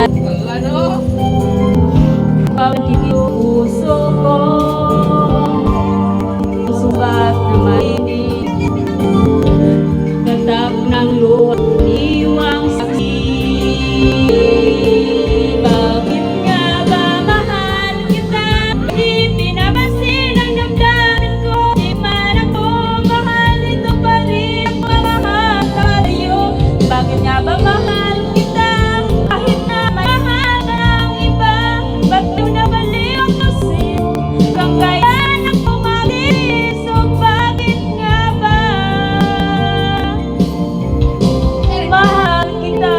Ano? Puso ko subat na mainit, tatap ng luha, iwang sakit. Bakit nga ba mahal kita? Di pinapansin ang damdamin ko. Di man ako mahal, ito pa rin ang pamahal tayo. Bakit nga ba mahal kita? Kahit na mahal ang iba, ba't yun nabaliw ang tusin? Kang kaya ng pumalis, o bakit nga ba mahal kita?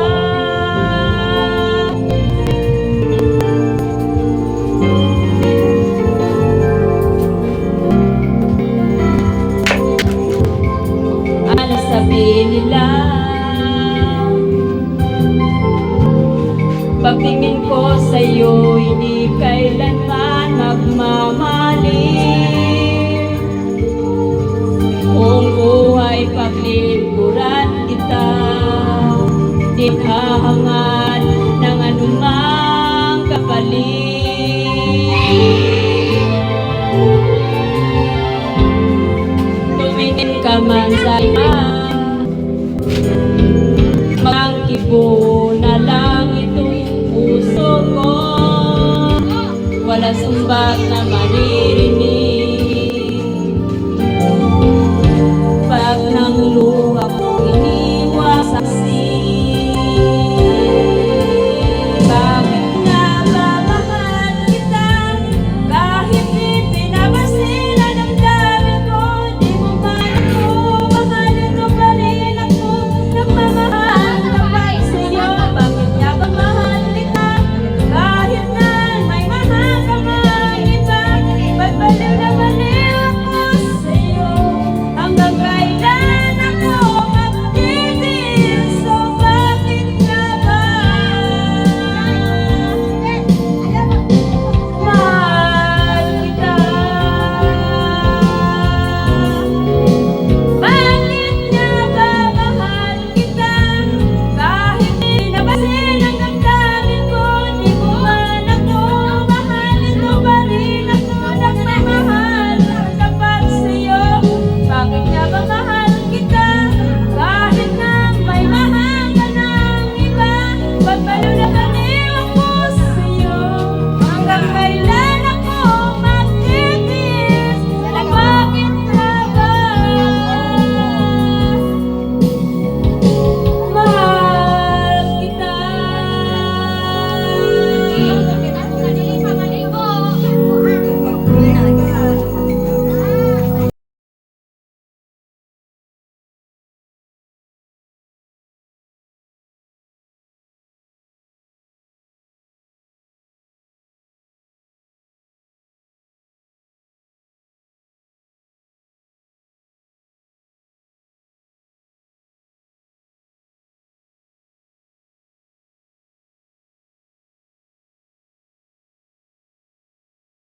Ano sabihin nila? Pagtingin ko sa'yo, hindi kailanman magmamali. Kung buhay paglingkuran kita, di hahangad ng anumang kapalit. Tumingin ka man sa iba, magkibo na lang itong puso ko. Wala sumbat na mali.